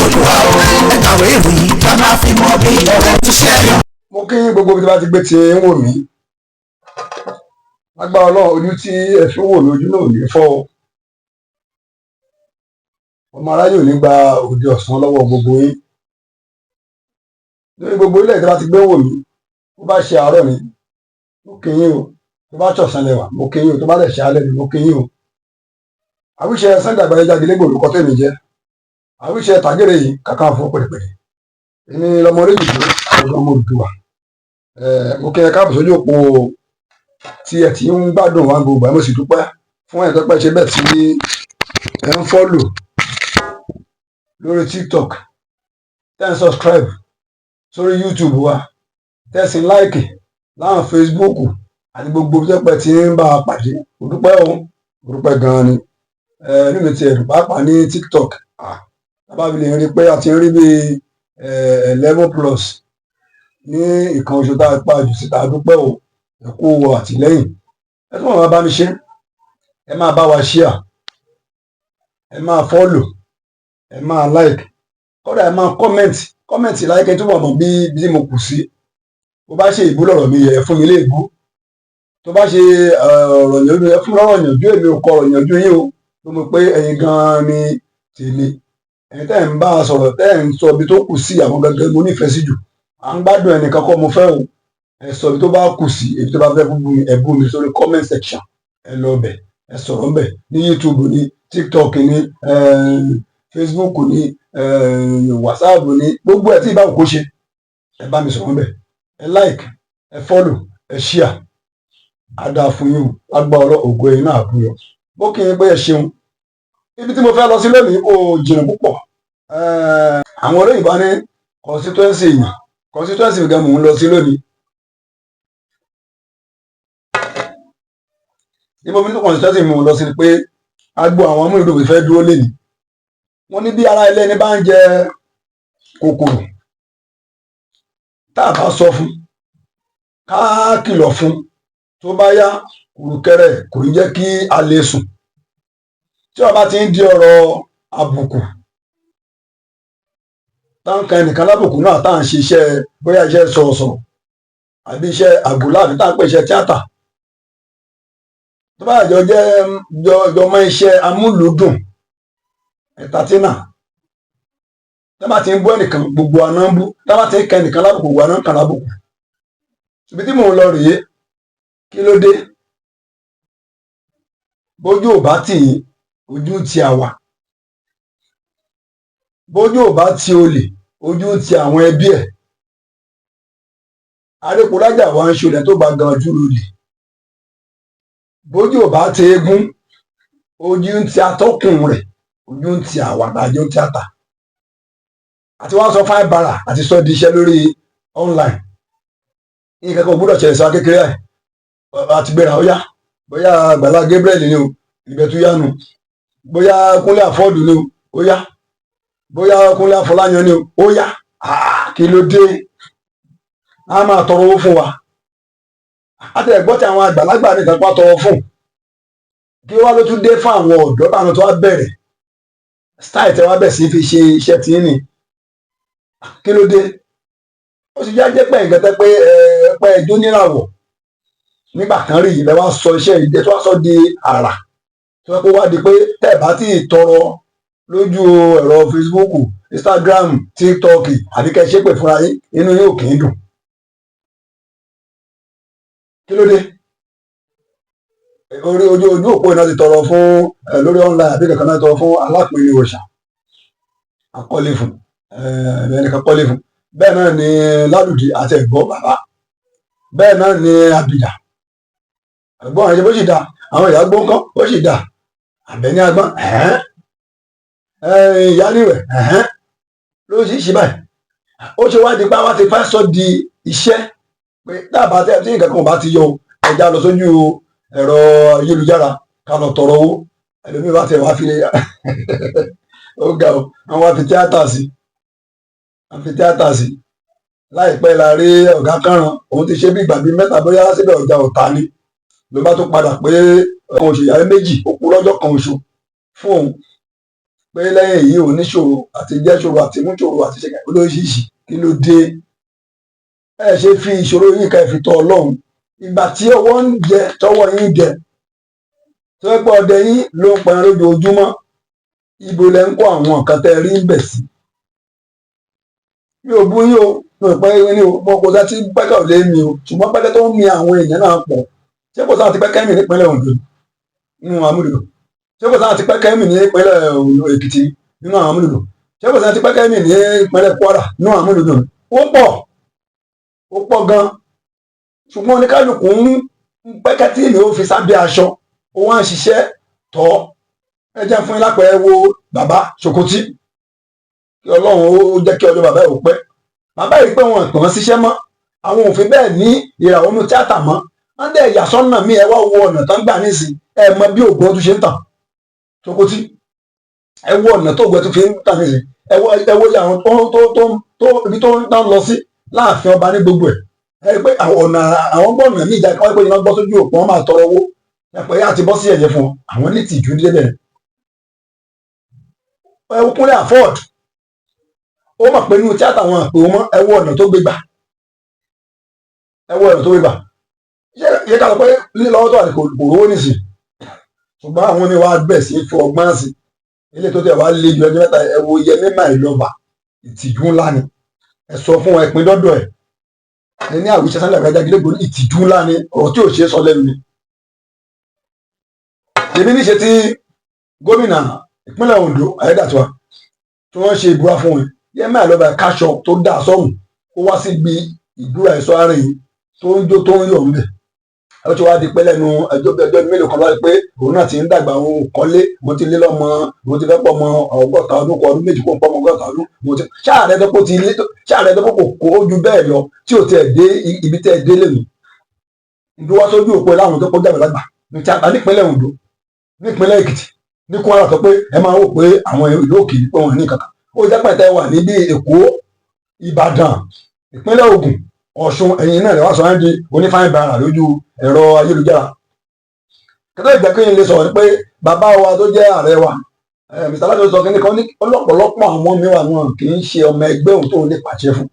Olúwa o, ẹ kàwé ìròyìn ká máa fi mọ bí ọ̀rọ̀ ti ṣe yọ. mo kí gbogbo ibi tí bá ti gbé ti ń wò mí lágbára Ọlọ́run ojú tí ẹ fi ń wò mí ojú náà ò ní fọ́ o. ọmọ aráyè ò ní gba òde ọ̀sán lọ́wọ́ gbogbo yín lórí gbogbo ilé tí bá ti gbé wò mí bó bá ṣe àárọ̀ ni mo kí yín o, tó bá ṣọ̀sán lẹ́wà mo kí yín o, tó bá dẹ̀ ṣe alẹ́ ni mo kí yín o. àwíṣe Sunday Agbaje Jagilégbo olùkọ́ tèmi jẹ́ àwíṣe tàgéré yìí kàkà fún pẹ̀lẹ́pẹ̀lẹ́ èmi lọmọ orílẹ̀ èdè ọmọ Odùduwà. mo kí ẹ káàbọ̀ sójú òpó tí ẹ ti ń gbádùn wa gbogbo ẹ mo sì dúpẹ́ fún ẹ̀ tó pẹ́ ṣe bẹ́ẹ̀ tí ẹ ń fọ́lò lórí TikTok tẹ́ ń subscribe sórí YouTube wa tẹ́ sì ń láìkì láwọn Facebook àti gbogbo tó pẹ́ tí ń bá a pàdé mo dúpẹ́ o mo dúpẹ́ gan-an ni inú mi ti ẹ̀rù pàápàá ní TikTok tábàbí lè rí pé a ti ń rí bíi 11+ ní ìkan oṣù tá a pa jù síta dúpẹ́ o ẹ kú àtìlẹ́yìn ẹ tún máa bá mi ṣe ẹ máa bá wa share ẹ máa follow ẹ máa like kódà ẹ máa comment like ẹ túbọ̀ mọ̀ bí mo kù sí bó bá ṣe ìbú lọ̀rọ̀ mi yẹ fún mi lé ìbú tó bá ṣe ọ̀rọ̀ yànjú ẹ fún lọ́rọ̀ yànjú èmi ò kọ ọ̀rọ̀ yànjú yín o tó mọ̀ pé ẹ̀yin gan-an ni tèmi ẹ̀yin tẹ́ ẹ̀ ń bá a sọ̀rọ̀ tẹ́ ẹ̀ ń sọ ibi tó kù sí àwọn gangan mo nífẹ̀ẹ́ sí jù à ń gbádùn ẹnìkan kọ́ mo fẹ́ o ẹ sọ ibi tó bá kù sí ibi tó bá fẹ́ fún mi ẹ bú mi sórí comment section ẹ lọ bẹ̀ ẹ sọ̀rọ̀ bẹ̀ ní YouTube ní TikTok ní Facebook ní WhatsApp ní gbogbo ẹ̀ tí ìbáwò kó ṣe ẹ bá mi sọ̀rọ̀ bẹ̀ ẹ like ẹ follow ẹ share á dáa fún yín o lágbá ọ̀rọ̀ ògo ẹ̀yin náà àbúyọ bó kí n pé ẹ ṣeun ibi tí mo fẹ́ lọ sí lónìí kò jìnnà púpọ̀ àwọn olóyìnbó ní constituency yìí constituency gan mò ń lọ sí lónìí níbo mi ní constituency mò ń lọ sí ni pé agbo àwọn amúlùdókòwò fẹ́ dúró lẹ́nu wọ́n ní bí ara ilé ẹni bá ń jẹ kòkòrò tá a bá sọ fún ká kìlọ̀ fún tó bá yá kùrùkẹrẹ kò ní jẹ́ kí a lè sùn tí ó bá ti ń di ọ̀rọ̀ àbùkù táǹkà ẹnìkan lábùkù náà tá à ń ṣe iṣẹ́ bóyá iṣẹ́ sọ̀rọ̀sọ̀rọ̀ àbí iṣẹ́ àgùlá àbí tá à ń pè iṣẹ́ tíátà tó bá jọ jẹ́ jọmọ iṣẹ́ amúlùúdùn ẹ̀tàtínà tá bá ti ń bú ẹnìkan gbogbo àná ń bú tá bá ti ń kẹ ẹnìkan lábùkù gbogbo àná ń kàn lábùkù ibi tí mò ń lọ rèé kí ló dé bójú ò bá tì í ojú ti àwa bójú ò bá ti olè ojú ti àwọn ẹbí ẹ̀ arékòlájà wa ń ṣolẹ̀ tó bá gan ojú lólè bójú ò bá ti eégún ojú ń ti atọ́kùn rẹ̀ ojú ń ti àwa àjọ tíátà àti wọ́n sọ fáìn bàrà àti sọ di iṣẹ́ lórí online nǹkan kan gbọ́dọ̀ ṣẹlẹ̀ sọ kékeré ẹ̀ àti gbéra ó yá bóyá Àgbàlá Gabriel ni o ìbẹ̀tú yánu bóyá Kúnlé Àfọ́ọ̀dù ni o ó yá bóyá Kúnlé Afọláyan ni o ó yá kí ló dé a máa tọrọ owó fún wa àti ẹ̀gbọ́n tí àwọn àgbàlagbà nìkan pa tọrọ fún kí wá ló tún dé fún àwọn ọ̀dọ́ táwọn tó wá bẹ̀rẹ̀ style tẹ wá bẹ̀ sí fi ṣe iṣẹ́ tí ní kí ló dé ó sì já jẹ́ pé nǹkan tẹ́ pé ẹ̀pẹ́ ẹjọ́ níràwọ̀ nígbà kan rí ilẹ̀ wá sọ iṣẹ́ ìdẹ tó wá sọ di àrà tó wá pé wá di pé tẹ́ bá tí ì tọrọ lójú ẹ̀rọ Facebook Instagram TikTok àbí kẹ́ ṣépè fúnra yín inú yóò kì í dùn kí ló dé ojú òpó iná ti tọrọ fún lórí online àbí kankan náà tọrọ fún alápínlẹ òòṣà akọ́lé fún ẹnìkan kọ́lé fún bẹ́ẹ̀ náà ni Ládùdí àti ẹ̀gbọ́n bàbá bẹ́ẹ̀ náà ni Àbìdà ẹ̀gbọ́n àyè bó sì dá àwọn ìyá gbóńkọ́ bó sì dá Àbẹ̀ní Agbọ́n ìyá níwẹ̀ lóṣìṣì báyìí ó ṣe wá di pé wá ti fẹ́ sọ di iṣẹ́ pé dábàá tí nǹkan kan bá ti yọ ẹja lọ sójú ẹ̀rọ ayélujára ká lọ tọrọ owó ẹlòmíì bá tẹ̀ wá fi ó ga ọ àwọn wá fi tíátà sí láìpẹ́ la rí ọ̀gá kànràn òun ti ṣe bí ìgbà bíi mẹ́ta bóyá síbẹ̀ ọjà ọ̀tá ni ló bá tó padà pé ọkàn oṣù ìyàwó méjì ó kú lọ́jọ́ kan oṣù fún òun pé lẹ́yìn èyí oníṣòro àti jẹ́ṣòro àti múṣòro àti ṣẹ̀kẹ̀ olóṣìṣì kí ló dé ẹ ṣe fi ìṣòro yín ká ẹ fi tọ̀ Ọlọ́run ìgbà tí ọwọ́ ń jẹ tọwọ́ yín jẹ tó ẹ pé ọdẹ yín ló ń pẹran lójoojúmọ́ ibo lẹ ń kó àwọn nǹkan tẹ rí ń bẹ̀ sí mi ò bú yín o mi ò pẹ́ ní o mo kò sá tí pẹ́kẹ́ ò lé mi o ṣùgbọ́n pẹ́kẹ́ tó ń mi àwọn èèyàn náà pọ̀ ṣé kò sáà ti pẹ́kẹ́ mi nípínlẹ̀ Ondo nínú amúlùdò ṣé kò sáà ti pẹ́kẹ́ mi nípínlẹ̀ Èkìtì nínú amúlùdò ṣé kò sáà ti pẹ́kẹ́ mi nípínlẹ̀ Kwara nínú amúlùdò ó pọ̀ gan ṣùgbọ́n oníkálukú ń pẹ́kẹ́ tí mi ò fi sábẹ́ aṣọ ó wá ń ṣiṣẹ́ tọ́ ẹ jẹ́ fún yín lápẹ̀ẹ́ wo bàbá Sokoti kí Ọlọ́run ó jẹ́ kí ọjọ́ bàbá ẹ̀ ò pẹ́ bàbá yìí pé wọn tàn síṣẹ́ mọ́ àwọn òfin bẹ́ẹ̀ ní ìràwọ̀ inú tíátà mọ́ wọ́n dẹ̀ yà sọ́nà mí ẹ wá wo ọ̀nà tán gbà nísìn ẹ mọ bí ògùn ọdún ṣe ń tàn Sokoti ẹ wo ọ̀nà tó ògùn ọdún fi ń tàn nísìn ẹ wo àwọn tó ibi tó ń tán lọ sí láàfin ọba ní gbogbo ẹ pé ọ̀nà àwọn gbọ́nà ní ìjà ìkọ́wé pé iná gbọ́ sójú òpó wọn máa tọrọ owó ẹ pé yá ti bọ́ sí ẹ̀yẹ fún àwọn ní tìjú débẹ̀ ẹ wo Kúnlé Afọ́ọ̀dù ó mọ̀ pé nínú tíátà wọn àpè wọn ẹ wo ọ̀nà tó gbé gbà yẹ ká lọ pé lílọ́wọ́ tó wà ní kò rówó nìsín ṣùgbọ́n àwọn ni wàá bẹ̀ sí fún ọgbọ́n sí ilé tó tẹ̀ wá lé ju ẹni mẹ́ta ẹ wo Yẹmí Máìlọ́ba ìtìjú ńlá ni ẹ sọ fún ẹ pín dọ́dọ̀ ẹ ní àwíṣẹ Sunday Igboho Ajagilégbò ní ìtìjú ńlá ni ọ̀rọ̀ tí ò ṣe é sọ lẹ́nu ni èmi níṣe tí gómìnà ìpínlẹ̀ Ondo Ayédàtiwa tí wọ́n ṣe ìbúra fún wọn Yẹmí Máìlọ́ba káṣọ tó dà sọ́run ó wá sí ibi ìbúra ẹ̀ṣọ́ àárín yìí tó ń jó tó ń yọ̀ ń bẹ̀ ó ti wá di pé lẹ́nu ẹjọ́ mélòó kan lọ́wọ́ pé òun náà ti ń dàgbà òun kọ́lé òun ti lé lọ́mọ òun ti fẹ́ pọ̀ mọ ọgọ́ta ọdún kọ ọdún méjì kó ń pọ̀ mọ ọgọ́ta ọdún ṣáàrẹ́ tó kò kó ojú bẹ́ẹ̀ lọ tí ò tẹ̀ dé ibi tẹ́ dé lẹ́nu ìdúwá sójú òpó láwọn tó kó dàgbà lágbà ní tíátà nípínlẹ̀ Ondo nípínlẹ̀ Èkìtì ní Kwara tó pé ẹ máa wò pé àwọn ìlú òkè pé wọn ní kankan ó jẹ́ pẹ̀tẹ́ wà níbi Èkó Ìbàdàn ìpínlẹ̀ Ògùn Ọ̀ṣun ẹ̀yìn náà lẹ́wọ́ sọ̀rọ̀ di onífàyín bàrà lójú ẹ̀rọ ayélujára kẹtọ́ ìgbà kí n lè sọ̀rọ̀ pé bàbá wa tó jẹ́ ààrẹ wa Mr. Ládò sọ kíní kan ní ọlọ́pọ̀lọpọ̀ àwọn mìíràn wọn kì í ṣe ọmọ ẹgbẹ́ òun tó lè pàṣẹ fún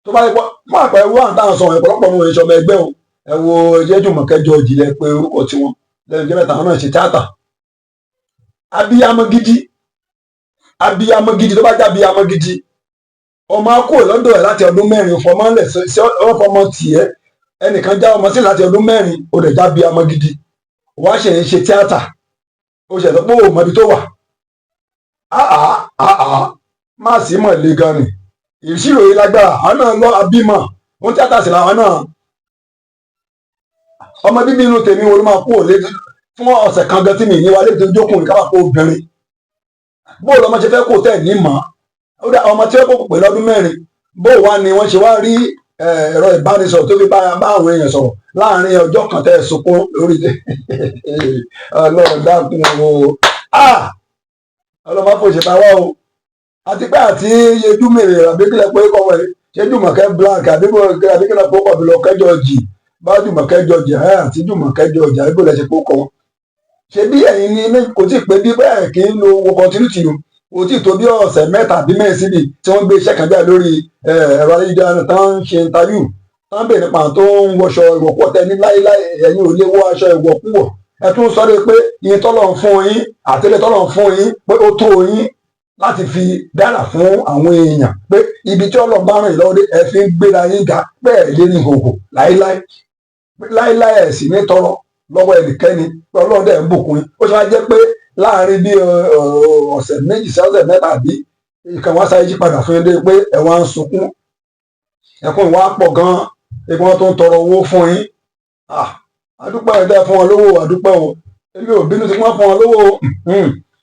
tó bá yẹ pọ́ fún àpẹẹrẹ wọn àtàwọn sọ̀rọ̀ ọ̀pọ̀lọpọ̀ wọn ìṣọmọ ẹgbẹ́ òun ẹ wo Jẹ́jùmọ̀kẹ́ George lẹ pé orúkọ tiwọn lẹ́nu jẹ́ mẹ́ta àwọn náà ṣe tíátà abiyamọ gidi tó bá jẹ́ abiyamọ gidi ọmọ akó lọ́dọ̀ ẹ̀ láti ọdún mẹ́rin fọmọ́lẹ̀ sí ọmọ tiẹ̀ ẹnìkan já ọmọ sí láti ọdún mẹ́rin ó dẹ̀ já bí ọmọ gidi wá ṣe ń ṣe tíátà ó ṣe sọ pé ó mọ ibi tó wà má sí mọ̀ lé gan ni ìṣirò yìí lágbára àwọn náà lọ abímọ ohun tíátà sì làwọn náà ọmọ bíbí inú tèmi wo ló máa kú òlé fún ọ̀sẹ̀ kan gan tí mi ní wálé tó jókòó ní kábà kó obìnrin bóòlù ọmọ ṣe fẹ́ kó tẹ̀ ní mọ́ ọmọ tí wọ́n kó pè lọ́dún mẹ́rin bó wá ni wọ́n ṣe wá rí ẹ̀rọ ìbánisọ̀rọ̀ tó fi bá àwọn èèyàn sọ̀rọ̀ láàrin ọjọ́ kan tẹ́ ẹ sunkún lórí Ọlọ́run dákun o ọlọ́mọ fòṣèta wá o àti pé àti yejú mèrè àbíkílẹ̀ pé kọ́wọ́ ẹ̀ ṣé Jùmọ̀kẹ́ black àbíkílẹ̀ pé kọ́bí lọ kẹjọ jì bá Jùmọ̀kẹ́ George àti Jùmọ̀kẹ́ George àbíkílẹ̀ ṣe pé kọ́ ṣe bí ẹ̀yin ni kò tí ì pé bí bẹ́ẹ̀ kì í lo owó continuity o kò tí ì tó bí ọ̀sẹ̀ mẹ́ta àbí mẹ́rin síbi tí wọ́n gbé iṣẹ́ kan jáde lórí ẹ̀rọ ayélujára tán ń ṣe interview tán bèèrè nípa tó ń wọṣọ ìwọ̀kúwọ̀ tẹ ní láéláé ẹ̀yin ò lè wọ aṣọ ìwọ̀kúwọ̀ ẹ tún sọ pé iye tọ́lọ̀ ń fún yín àtẹlẹ tọ́lọ̀ ń fún yín pé ó tó yín láti fi dára fún àwọn èèyàn pé ibi tí ọlọ́ọ̀ bá rìn lọ́wọ́ dé ẹ fi ń gbéra yín ga bẹ́ẹ̀ lé ní ìhòòhò láéláé ẹ̀ sì ní tọrọ lọ́wọ́ ẹnikẹ́ni pé ọlọ́ọ̀dẹ ń bùkún yín ó ṣe wá jẹ́ pé láàrin bí ọ̀sẹ̀ méjì sí ọ̀sẹ̀ mẹ́ta àbí ìkan wá sáyé jí padà fún yín dé pé ẹ̀wọ̀n á ń sunkún ẹ̀kún ìwà pọ̀ gan-an ebi wọn tó ń tọrọ owó fún yín àdúpẹ́ ẹ̀dá fún wọn lówó àdúpẹ́ o èmi ò bínú tí wọ́n fún wọn lówó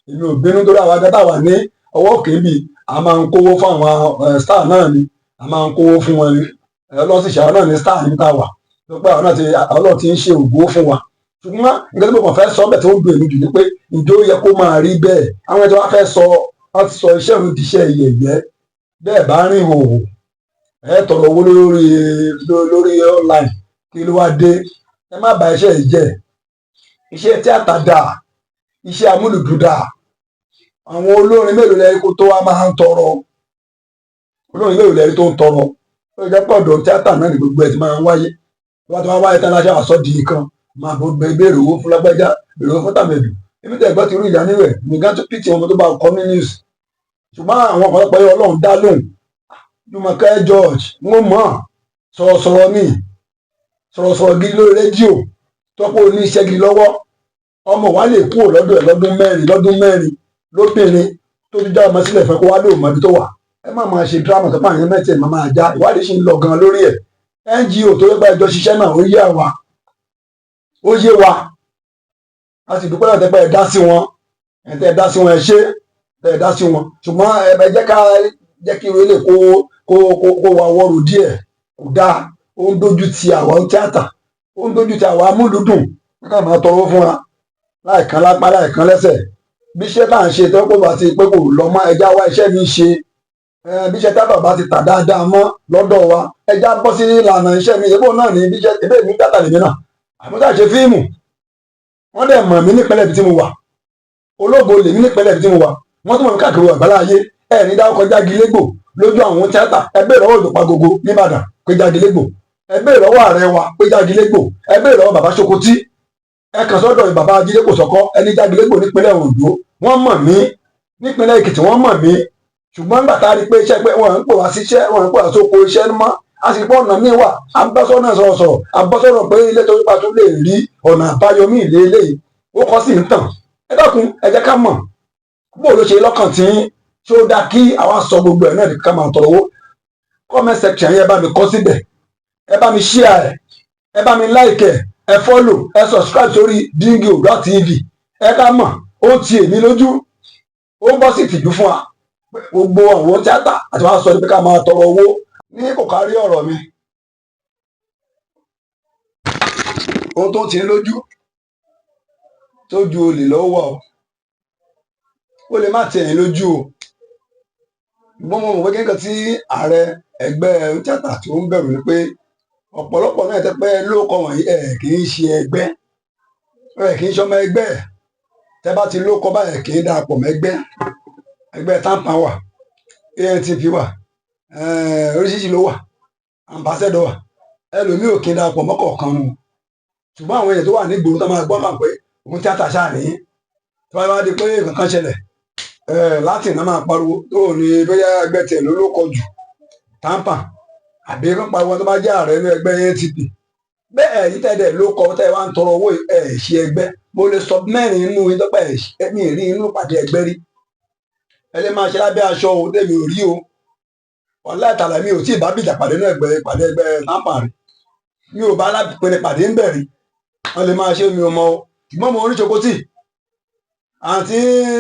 èmi ò bínú torí àwọn agátá wà ní ọwọ́ kébì a máa ń kówó fún àwọn star náà ni a máa ń kówó fún wọn ni ọlọ́sìn ṣàwọn náà ní star níta wà tó pé àwọn náà ọlọ́ọ̀ ti ń ṣe ògbó fún wa ṣùgbọ́n nǹkan tí mo kàn fẹ́ sọ bẹ́ẹ̀ tó ń dùn èmi jù ni pé ǹjẹ́ ó yẹ kó máa rí bẹ́ẹ̀ àwọn ẹni tí wọ́n fẹ́ sọ wọ́n ti sọ iṣẹ́ òun di iṣẹ́ yẹ̀yẹ́ bẹ́ẹ̀ bá rìn hòhò ẹ tọrọ owó lórí online kí ló wá dé ẹ má bà iṣẹ́ yìí jẹ́ iṣẹ́ tíátà dà iṣẹ́ amúlùdù dà àwọn olórin mélòó lẹ́rí kó tó wá máa ń tọrọ olórin mélòó lẹ́rí tó ń tọrọ ó jẹ́ pọ̀ ọ̀dọ̀ tíátà náà ní gbogbo ẹ̀ ti máa ń wáyé tó bá ti wá wáyé tán láṣẹ àṣọ di kan máa bó béèrè owó fún lágbájá béèrè owó fún tàmẹ̀dù ibi tẹ̀ gbọ́ ti rí ìyá níwẹ̀ nìkan tó pìtì ọmọ tó bá kọ́ ní news ṣùgbọ́n àwọn ọ̀pọ̀lọpọ̀ yẹn ọlọ́run dá lóhùn Jùmọ̀kẹ́ George wọ́n mọ̀ sọ̀rọ̀sọ̀rọ̀ ní sọ̀rọ̀sọ̀rọ̀ gidi lórí rédíò tọ́pọ̀ oníṣẹ́ gidi lọ́wọ́ ọmọ wa lè kúrò lọ́dọ̀ ẹ̀ lọ́dún mẹ́rin lóbìnrin tó ti já ọmọ sílẹ̀ fẹ́ kó wá lóò mọ ibi tó wà ẹ má máa ṣe dírámà tó pààyàn mẹ́tẹ̀ẹ̀ máa máa já ìwádìí ṣì ń lọ gan lórí ẹ̀ NGO tó yẹ bá ẹjọ́ ṣiṣẹ́ náà ó yé wa a sì dúpẹ́ láti pẹ́ ẹ dá sí wọn ẹ dá sí wọn ẹ ṣe ẹ dá sí wọn ṣùgbọ́n ẹ jẹ́ kí ìrọ̀lẹ́ kó wa wọ́rù díẹ̀ kò dáa ó ń dojú ti àwọn tíátà ó ń dojú ti àwọn amúlùdùn ká máa tọrọ fún wa láìkan lápá láìkan lẹ́sẹ̀ bí iṣẹ́ tá à ń ṣe tó kó bá ti pé kò lọ mọ́ ẹja wá iṣẹ́ mi ṣe bí iṣẹ́ tábà bá ti tà dáadáa mọ́ lọ́dọ̀ wa ẹja bọ́ sí ìlànà iṣẹ́ mi ìbò náà ní bí iṣẹ́ ìbéè mi dátà lèmi náà àmúta ṣe fíìmù wọ́n dẹ̀ mọ̀ mí nípínlẹ̀ ibi tí mo wà ológo lèmi nípínlẹ̀ ibi tí mo wà wọ́n tún mọ̀ mí káàkiri àgbálá ayé ẹ̀ ní dáwọ́ kọjá Jágilégbò lójú àwọn tíátà ẹgbẹ́ ìrọ̀wọ́ Òjòpá Gogo nìbàdàn pé Jágilégbò ẹgbẹ́ ìrọ̀wọ́ ààrẹ wa pé Jágilégbò ẹgbẹ́ ìrọ̀wọ́ bàbá Sokoti ẹ kàn sọ́dọ̀ bàbá Jídé Kòsọ́kọ́ ẹni Jágilégbò nípínlẹ̀ Oǹdó wọ́n mọ̀ mí nípínlẹ̀ Èkìtì wọ́n mọ̀ mí ṣùgbọ́n nígbà tá a rí pé iṣẹ́ pé wọ́n ń pò wá síṣẹ́ wọ́n ń pò wá sóko iṣẹ́ mọ́ a sì pọ̀ ọ̀nà míì wà abọ́sọ́ náà sọ̀rọ̀ abọ́sọ̀rọ̀ pé ilé tó bá tún lè rí ọ̀nà àbáyọ míì lé eléyìí ó kọ́ sí ń tàn ẹ dákun ẹ jẹ́ ká mọ̀ bó ló ṣe lọ́kàn tí ṣó dá kí àwa sọ gbogbo ẹ̀ náà ká máa tọrọ owó comment section yẹn bá mi kọ síbẹ̀ ẹ bá mi share ẹ bá mi like ẹ follow ẹ subscribe sórí Dingy Oodua TV ẹ ká mọ̀ ó ti èmi lójú ó ń bọ́ sí ìtìjú fún wa gbogbo àwọn tíátà àti wàá sọ pé ká máa tọrọ owó ní kò kárí ọ̀rọ̀ mi ohun tó ti ń lójú tó ju olè lọ́wọ́ ó lè má tiẹ̀ lójú o ṣùgbọ́n mo mọ̀ pé kíkan tí ààrẹ ẹgbẹ́ tíátà tó ń bẹ̀rù ni pé ọ̀pọ̀lọpọ̀ náà tẹ́ pé lóòkọ̀ wọ̀nyí kì í ṣe ẹgbẹ́ kì í ṣọmọ ẹgbẹ́ tẹ́ bá ti lóòkọ̀ báyẹn kì í darapọ̀ mẹ́gbẹ́ ẹgbẹ́ TAMPAN wà ANTP wà oríṣiríṣi ló wà ambassador wà ẹlòmíì ò kì í darapọ̀ mọ́kọ̀ọ̀kan nù ṣùgbọ́n àwọn èèyàn tó wà ní ìgboro tó máa gbọ́ máa pé òun tíátà ṣáà nìyí tí wọ́n bá di pé kankan ṣẹlẹ̀ láti iná máa pariwo tó ní bóyá ẹgbẹ́ tiẹ̀ ló kọ jù TAMPAN àbí kan pariwo tó bá jẹ́ ààrẹ inú ẹgbẹ́ ANTP bẹ́ẹ̀ yìí tẹ́lẹ̀ ló kọ tẹ́ wá ń tọrọ owó ṣe ẹgbẹ́ mo lè sọ mẹ́rin inú ìdọ́pẹ́ ẹ̀mí rí inú pàdé ẹgbẹ́ rí ẹ lè máa ṣe lábẹ́ aṣọ o tẹ́mi ò rí o wàhálà ìtàlẹ̀ mi ò tí ì bá bìjà pàdé inú pàdé ẹgbẹ́ TAMPAN rí mi ò bá alápẹ̀lẹ̀ pàdé ń bẹ̀rí wọ́n lè máa ṣe mi ò mọ o ṣùgbọ́n mo rí Sokoti àti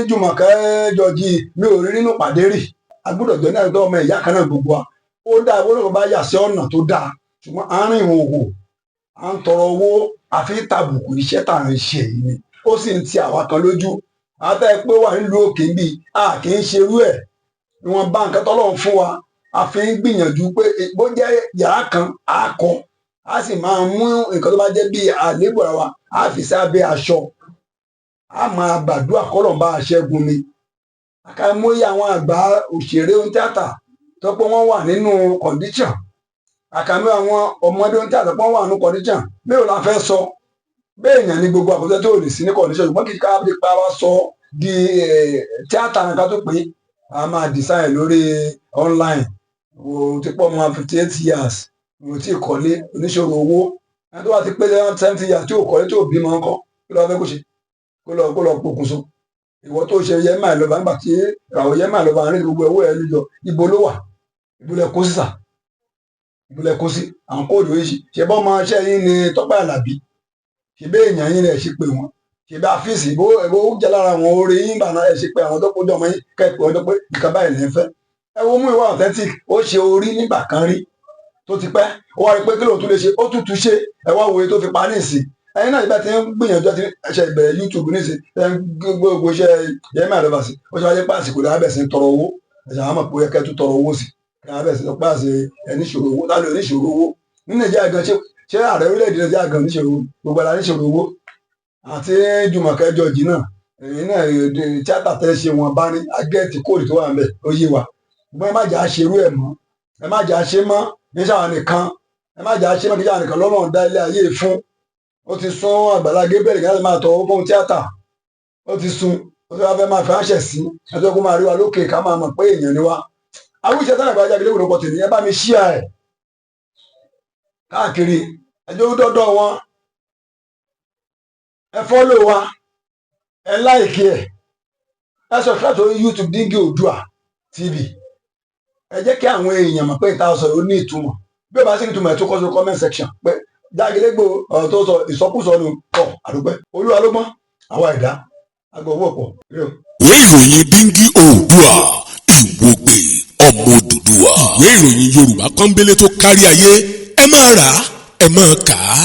Jùmọ̀kẹ́ George mi ò rí nínú pàdé rí agbọ́dọ̀ jẹ́ náà tó ọmọ ìyá kan náà gbogbo wa ó dáa owó náà bá yà sí ọ̀nà tó dáa ṣùgbọ́n àárín ìhòòhò à ń tọrọ owó àfi tàbùkù iṣẹ́ tá à ń ṣe yìí ni ó sì ń ti àwa kan lójú àtẹ pé wà nílùú òkè bíi a kì í ṣerú ẹ̀ ìwọ̀n bá nǹkan tọ́lọ́run fún wa a fi ń gbìyànjú pé bó jẹ́ yàrá kan á kọ́ a sì máa mú nǹkan tó bá jẹ́ bíi àléébù ara wa a fi sábẹ́ aṣọ a máa gbàdúrà kọ́lọ̀ bá a ṣẹ́gun ni àkàìmọye àwọn àgbà òṣèré ohun tíátà tó pé wọ́n wà nínú condition àkàìmọye àwọn ọmọdé ohun tíátà pé wọ́n wà nínú condition mélòó la fẹ́ sọ bẹ́ẹ̀ èèyàn ní gbogbo àkọsẹ́ tó lè sí ní condition ṣùgbọ́n kí ká bí pa wá sọ di tíátà nǹkan tó pé a máa design lórí online wò ó ti pọ̀ mọ́ 58 years wò ó ti kọ́lé oníṣòro owó ẹni tó wá ti pé 70 years tí ò kọ́lé tí ò bímọ ńkọ́ kí ló wá fẹ́ kó ṣe kó lọ pokùnso ìwọ tó ṣe yẹmà lọba nígbà tí ìràwọ̀ yẹmà lọba àárín gbogbo owó ẹ lójọ ibo ló wà ibo lẹ kó sí sà ibo lẹ kó sí àwọn kóòdù oríṣi ṣe bọ́ máa ṣe yín ní Tọ́pẹ́ Àlàbí ṣe bẹ́ẹ̀ èèyàn yín rẹ̀ ṣe pé wọn ṣe bá fíìsì ìbò jẹ́ lára àwọn oore yín bàná ẹ̀ ṣe pé àwọn tó kójọ ọmọ yín kẹ́kọ̀ọ́ ọjọ́ pé nǹkan báyìí lẹ́ fẹ́ ẹ wo mú ìwà authentic ó ṣe orí nígbà kan rí tó ti pẹ́ ó wá rí pé kí lóun tún lè ṣe ó tútù ṣe ẹ wá wòye tó fi pa ní ìsìn ẹ̀yin náà ìgbà tí ń gbìyànjú àti ẹ̀ṣẹ̀ ìbẹ̀rẹ̀ YouTube níṣẹ́ ẹ̀ ń gbogbo iṣẹ́ yẹmí àlọ́bà sí ó ṣe wáyé páàsì kò dáa bẹ̀ sí ń tọrọ owó ẹ̀ṣẹ̀ àwọn àpò ẹ̀kẹ́ tún tọrọ owó sí dáa bẹ̀ sí páàsì ẹ̀níṣòro owó tá ló níṣòro owó ní Nàìjíríà gan ṣé ààrẹ orílẹ̀-èdè Nàìjíríà gan níṣòro gbogbo ara níṣòro owó àti Jùmọ̀kẹ́ George náà èyí náà tíátà tẹ́ ṣe wọn bá ní agẹ́ẹ̀tì kóòdù tó wà ń bẹ̀ ó yé wa ṣùgbọ́n ẹ má jà á ṣerú ẹ̀ mọ́ ẹ má jà á ṣe mọ́ ní sáwọn nìkan ẹ má jà á ṣe mọ́ kí sáwọn nìkan lọ́lọ́run dá ilé ayé fún ó ti sún Àgbàlá Gabriel kí wọ́n máa tọwọ́ fún tíátà ó ti sún ó ti wá fẹ́ máa fi ránṣẹ́ sí ẹjọ́ kó máa rí wa lókè ká máa mọ̀ pé èèyàn ni wá Awíṣẹ́ Sunday Igboho Ajagunlégbo lórúkọ tèmi ẹ bá mi ṣíà ẹ̀ káàkiri ẹjọ́ dọ́dọ̀ wọn ẹ fọ́lò wa ẹ láìkí ẹ subscribe to YouTube Dingy Oòduà TV ẹ jẹ́ kí àwọn èèyàn mọ̀ pé ìta ọ̀sọ̀ yóò ní ìtumọ̀ bí ó bá sì ní ìtumọ̀ ẹ̀ tó kọ́ sí comment section pé Ajagunlégbo ọ̀rọ̀ tó sọ ìsọkúsọ ni pọ̀ àdúpẹ́ Olúwa ló gbọ́n àwa ẹ̀dá agbọ̀wọ́ pọ̀. ìwé ìròyìn Dingy Oòduà ìwògbè ọmọ Odùduwà ìwé ìròyìn Yorùbá pọ́nbélé tó kárí ayé ẹ máa rà ẹ máa kà á.